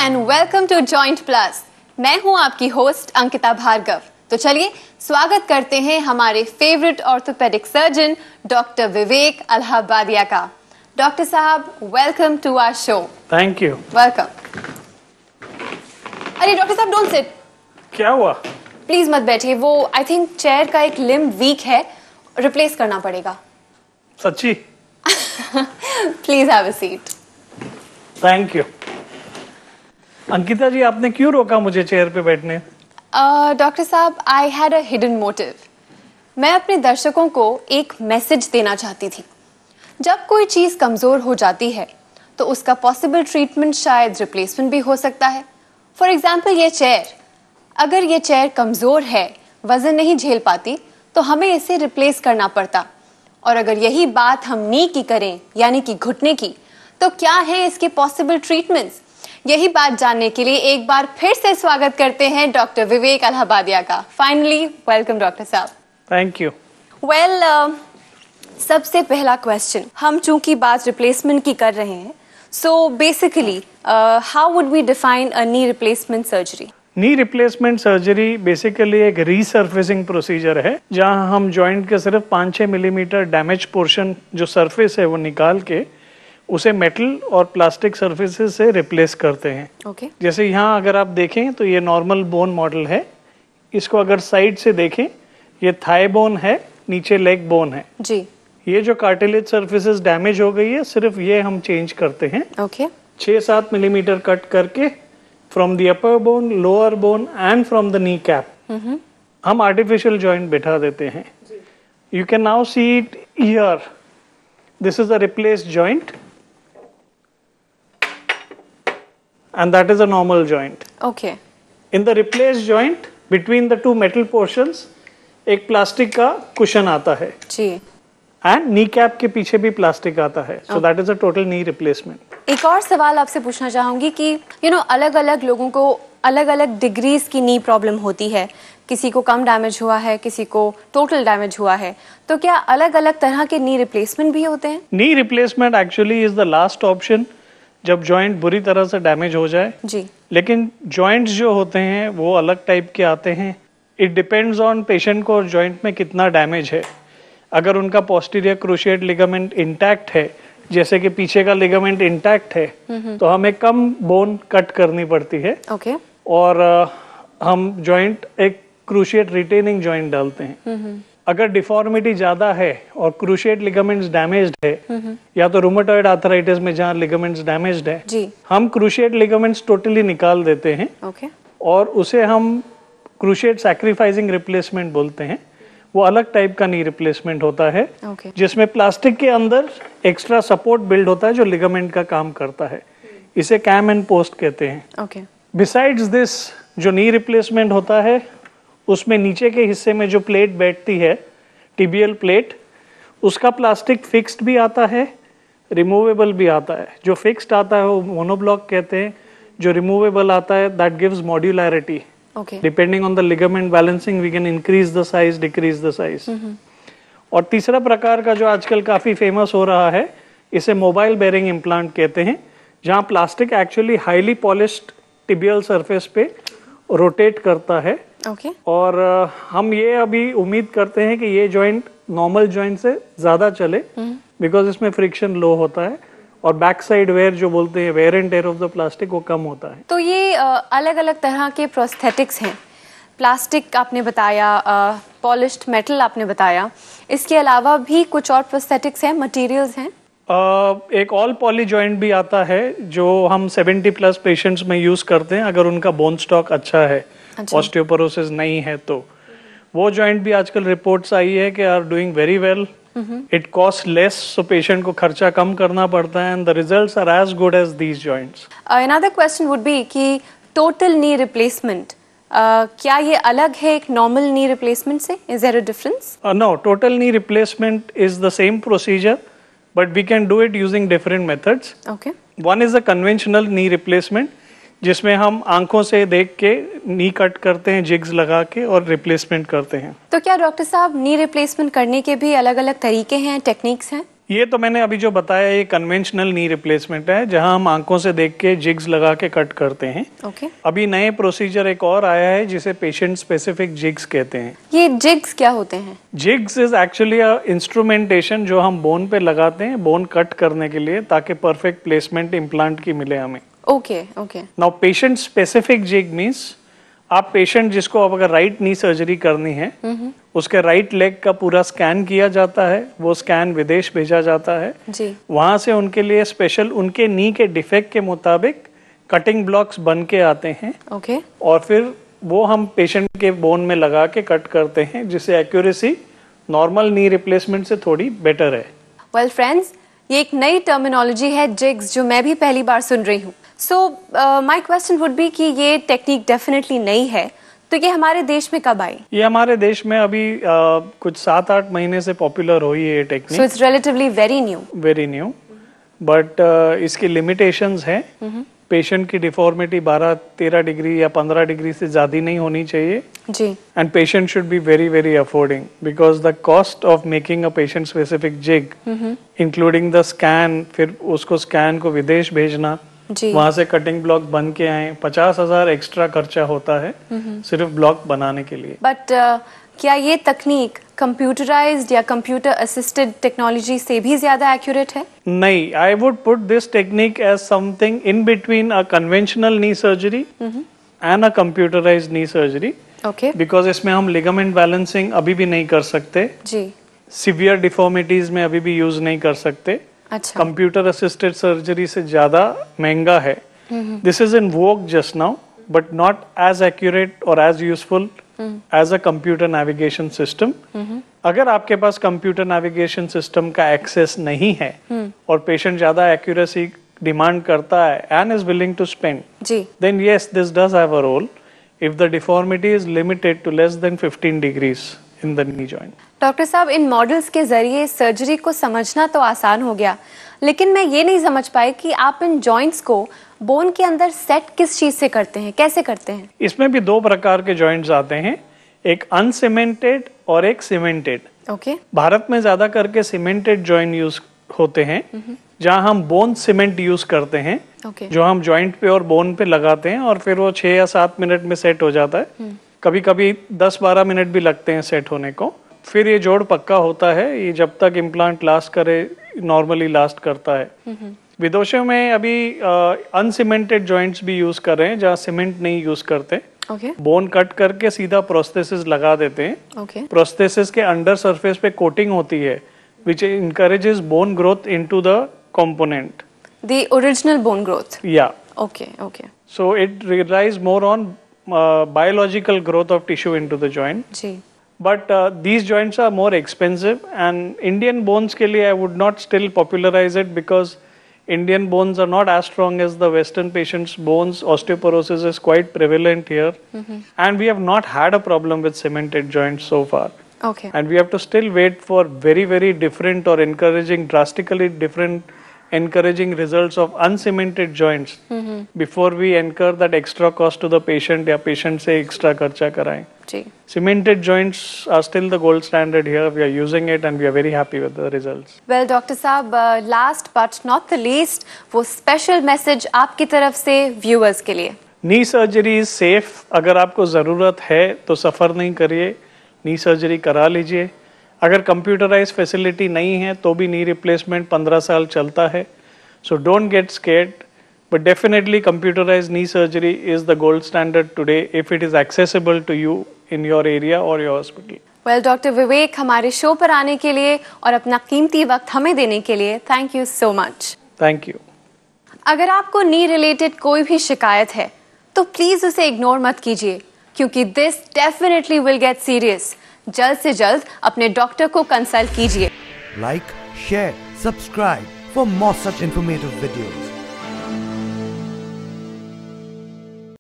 And welcome to Joint Plus. मैं हूं आपकी होस्ट अंकिता भार्गव। तो चलिए स्वागत करते हैं हमारे favourite orthopaedic surgeon doctor Vivek Allahabadia का। डॉक्टर साहब, welcome to our show. Thank you. Welcome. अरे डॉक्टर साहब, डोंट सिट। क्या हुआ? प्लीज मत बैठिए। वो आई थिंक चेयर का एक लिम्ब वीक है, रिप्लेस करना पड़ेगा। सच्ची? Please have a seat. Thank you. Ankita ji, आपने क्यों रोका मुझे चेयर पे बैठने? डॉक्टर साहब, I had a hidden motive. मैं अपने दर्शकों को एक मैसेज देना चाहती थी। जब कोई चीज कमजोर हो जाती है तो उसका पॉसिबल ट्रीटमेंट शायद रिप्लेसमेंट भी हो सकता है। फॉर एग्जाम्पल, ये चेयर, अगर ये चेयर कमजोर है, वजन नहीं झेल पाती, तो हमें इसे रिप्लेस करना पड़ता। और अगर यही बात हम नी की करें, यानी कि घुटने की, तो क्या है इसके पॉसिबल ट्रीटमेंट्स? यही बात जानने के लिए एक बार फिर से स्वागत करते हैं डॉक्टर विवेक अलाहाबादिया का। फाइनली वेलकम डॉक्टर साहब। Thank you. वेल, सबसे पहला क्वेश्चन, हम चूंकि बात रिप्लेसमेंट की कर रहे हैं, so basically how would we define a knee replacement surgery? Knee replacement surgery basically एक रीसर्फेसिंग प्रोसीजर है, जहां हम जॉइंट के सिर्फ 5-6 मिलीमीटर डैमेज पोर्शन जो सरफेस है वो निकाल के उसे मेटल और प्लास्टिक सरफेसेस से रिप्लेस करते हैं। Okay. जैसे यहाँ अगर आप देखें तो ये नॉर्मल बोन मॉडल है। इसको अगर साइड से देखें, ये थाई बोन है, नीचे लेग बोन है जी। ये जो कार्टिलेज सरफेसेस डैमेज हो गई है, सिर्फ ये हम चेंज करते हैं। ओके। 6-7 मिलीमीटर कट करके from the upper bone, lower bone and from the knee cap हम आर्टिफिशियल जॉइंट बैठा देते हैं। You can now see it here. This is a replaced joint and that is a normal joint. Okay. In the replaced joint, between the two metal portions, एक plastic का cushion आता है जी। And knee cap के पीछे भी plastic आता है। So that is a total knee replacement. एक और सवाल आपसे पूछना चाहूंगी कि अलग अलग लोगों को अलग अलग डिग्रीज की नी प्रॉब्लम होती है। किसी को कम डैमेज हुआ है, किसी को टोटल डैमेज हुआ है, तो क्या अलग अलग तरह के नी रिप्लेसमेंट भी होते हैं? Knee replacement actually is the last option जब जॉइंट बुरी तरह से डैमेज हो जाए जी। लेकिन जॉइंट्स जो होते हैं वो अलग टाइप के आते हैं। इट डिपेंड्स ऑन पेशेंट को और जॉइंट में कितना डैमेज है। अगर उनका पोस्टीरियर क्रूशिएट लिगामेंट इंटैक्ट है, जैसे कि पीछे का लिगामेंट इंटैक्ट है, तो हमें कम बोन कट करनी पड़ती है। ओके। और हम जॉइंट एक क्रूशिएट रिटेनिंग जॉइंट डालते हैं। अगर डिफॉर्मिटी ज्यादा है और क्रूशिएट लिगामेंट्स डैमेज्ड है, या तो रूमेटॉइड आर्थराइटिस में जहां लिगामेंट्स डैमेज्ड है जी, हम क्रूशिएट लिगामेंट्स टोटली निकाल देते हैं। ओके। और उसे हम क्रूशिएट सैक्रिफाइसिंग रिप्लेसमेंट बोलते हैं। वो अलग टाइप का नी रिप्लेसमेंट होता है, ओके। जिसमें प्लास्टिक के अंदर एक्स्ट्रा सपोर्ट बिल्ड होता है जो लिगामेंट का काम करता है। इसे कैम एंड पोस्ट कहते हैं। ओके। बिसाइड्स दिस, जो नी रिप्लेसमेंट होता है उसमें नीचे के हिस्से में जो प्लेट बैठती है, टिबियल प्लेट, उसका प्लास्टिक फिक्स्ड भी आता है, रिमूवेबल भी आता है। जो फिक्स्ड आता है वो मोनोब्लॉक कहते हैं, जो रिमूवेबल आता है that gives modularity. Okay. Depending on the ligament balancing we can increase the size, decrease the size. और तीसरा प्रकार का जो आजकल काफी फेमस हो रहा है, इसे मोबाइल बेरिंग इम्प्लांट कहते हैं, जहां plastic actually highly polished tibial surface पे रोटेट करता है। ओके। और हम ये अभी उम्मीद करते हैं कि ये जॉइंट नॉर्मल जॉइंट से ज्यादा चले, बिकॉज इसमें फ्रिक्शन लो होता है और बैक साइड वेयर जो बोलते हैं, wear and tear of the plastic, वो कम होता है। तो ये अलग अलग तरह के प्रोस्थेटिक्स हैं। प्लास्टिक आपने बताया, पॉलिश्ड मेटल आपने बताया, इसके अलावा भी कुछ और प्रोस्थेटिक्स हैं, मटेरियल्स हैं? एक ऑल पॉली जॉइंट भी आता है जो हम 70+ पेशेंट्स में यूज करते हैं अगर उनका बोन स्टॉक अच्छा है, ऑस्टियोपोरोसिस नहीं है। तो वो जॉइंट भी आजकल रिपोर्ट्स आई है कि are doing very well. It cost less, so patient को खर्चा कम करना पड़ता है, and the results are as good as these joints. Another question would be कि टोटल नी रिप्लेसमेंट, क्या ये अलग है एक नॉर्मल नी रिप्लेसमेंट से? Is there a difference? No, total knee replacement is the same procedure, but we can do it using different methods. Okay. One is a conventional knee replacement, जिसमें हम आंखों से देख के नी कट करते हैं, jigs लगा के, और रिप्लेसमेंट करते हैं। तो क्या डॉक्टर साहब नी रिप्लेसमेंट करने के भी अलग अलग तरीके हैं, टेक्निक्स हैं? ये तो मैंने अभी जो बताया ये कन्वेंशनल नी रिप्लेसमेंट है, जहां हम आंखों से देख के जिग्स लगा के कट करते हैं। ओके। अभी नए प्रोसीजर एक और आया है जिसे पेशेंट स्पेसिफिक जिग्स कहते हैं। ये जिग्स क्या होते हैं? Jigs is actually a instrumentation जो हम बोन पे लगाते हैं बोन कट करने के लिए, ताकि परफेक्ट प्लेसमेंट इम्प्लांट की मिले हमें। Okay okay. Now patient specific jig means आप पेशेंट जिसको अब अगर राइट नी सर्जरी करनी है उसके राइट लेग का पूरा स्कैन किया जाता है, वो स्कैन विदेश भेजा जाता है जी। वहां से उनके लिए स्पेशल उनके नी के डिफेक्ट के मुताबिक कटिंग ब्लॉक्स बन के आते हैं। ओके। और फिर वो हम पेशेंट के बोन में लगा के कट करते हैं, जिससे एक्यूरेसी नॉर्मल नी रिप्लेसमेंट से थोड़ी बेटर है। वेल फ्रेंड्स, ये एक नई टर्मिनोलॉजी है जिग्स, जो मैं भी पहली बार सुन रही हूँ। So my question would be कि ये टेक्निक डेफिनेटली नई है, तो ये हमारे देश में कब आई? ये हमारे देश में अभी कुछ 7-8 महीने से पॉपुलर हुई है ये technique. So it's relatively very new. Very new, but इसकी लिमिटेशंस हैं। पेशेंट की डिफॉर्मिटी 12-13 डिग्री या 15 डिग्री से ज्यादा नहीं होनी चाहिए जी। And patient should be very very affording, because the cost of making a patient specific jig including the scan, फिर उसको स्कैन को विदेश भेजना, वहां से कटिंग ब्लॉक बन के आए, 50,000 एक्स्ट्रा खर्चा होता है सिर्फ ब्लॉक बनाने के लिए। बट क्या ये तकनीक कंप्यूटराइज्ड या कंप्यूटर असिस्टेड टेक्नोलॉजी से भी ज्यादा एक्यूरेट है? नहीं, I would put this technique as something in between a conventional knee surgery and a computerized knee surgery. Okay. Because इसमें हम लिगामेंट बैलेंसिंग अभी भी नहीं कर सकते जी। सिवियर डिफॉर्मिटीज में अभी भी यूज नहीं कर सकते। अच्छा। कंप्यूटर असिस्टेड सर्जरी से ज्यादा महंगा है। This is in vogue just now, but not as accurate और as useful as a computer navigation system. अगर आपके पास कंप्यूटर नेविगेशन सिस्टम का एक्सेस नहीं है और पेशेंट ज्यादा एक्यूरेसी डिमांड करता है and is willing to spend, then yes this does have a role if the deformity is limited to less than 15 degrees in the knee joint. Doctor साहब, इन models के जरिए surgery को समझना तो आसान हो गया, लेकिन मैं ये नहीं समझ पाई कि आप इन जॉइंट्स को बोन के अंदर सेट किस चीज से करते हैं, कैसे करते हैं? इसमें भी 2 प्रकार के जॉइंट्स आते हैं, एक अनसीमेंटेड और एक सीमेंटेड। ओके। भारत में ज्यादा करके सीमेंटेड जॉइंट यूज होते हैं, जहां हम बोन सीमेंट यूज करते हैं, जो हम जॉइंट पे और बोन पे लगाते हैं और फिर वो 6 या 7 मिनट में सेट हो जाता है। कभी कभी 10-12 मिनट भी लगते हैं सेट होने को। फिर ये जोड़ पक्का होता है, ये जब तक इम्प्लांट लास्ट करे नॉर्मली लास्ट करता है। विदेशों में अभी अनसीमेंटेड जॉइंट्स भी यूज कर रहे हैं, जहाँ सीमेंट नहीं यूज करते। बोन कट करके सीधा प्रोस्थेसिस लगा देते हैं। प्रोस्थेसिस के अंडर सरफेस पे कोटिंग होती है which encourages bone growth into the component. The original bone growth. Yeah. Okay. So it relies more on biological growth of tissue into the joint. Ji. But these joints are more expensive, and Indian bones के लिए I would not still popularize it because Indian bones are not as strong as the Western patients' bones. Osteoporosis is quite prevalent here, and we have not had a problem with cemented joints so far. Okay. And we have to still wait for very, very different or drastically different encouraging results of uncemented joints before we incur that extra cost to the patient या patient से extra खर्चा कराएं। जी। Cemented joints are still the gold standard here. We are using it and we are very happy with the results. Well, Dr. साहब, last but not the least, वो special message आपकी तरफ से viewers के लिए। Knee surgery is safe. अगर आपको जरूरत है तो सफर नहीं करिए, नी सर्जरी करा लीजिए। अगर कंप्यूटराइज फैसिलिटी नहीं है तो भी नी रिप्लेसमेंट 15 साल चलता है। So don't get scared, but definitely computerize knee surgery is the gold standard today if it is accessible to you in your area or your hospital. Well doctor Vivek, हमारे show पर आने के लिए और अपना कीमती वक्त हमें देने के लिए thank you so much. Thank you. अगर आपको नी रिलेटेड कोई भी शिकायत है तो प्लीज उसे इग्नोर मत कीजिए, क्योंकि this definitely will get serious. जल्द से जल्द अपने डॉक्टर को कंसल्ट कीजिए। Like, share, subscribe for more such informative videos.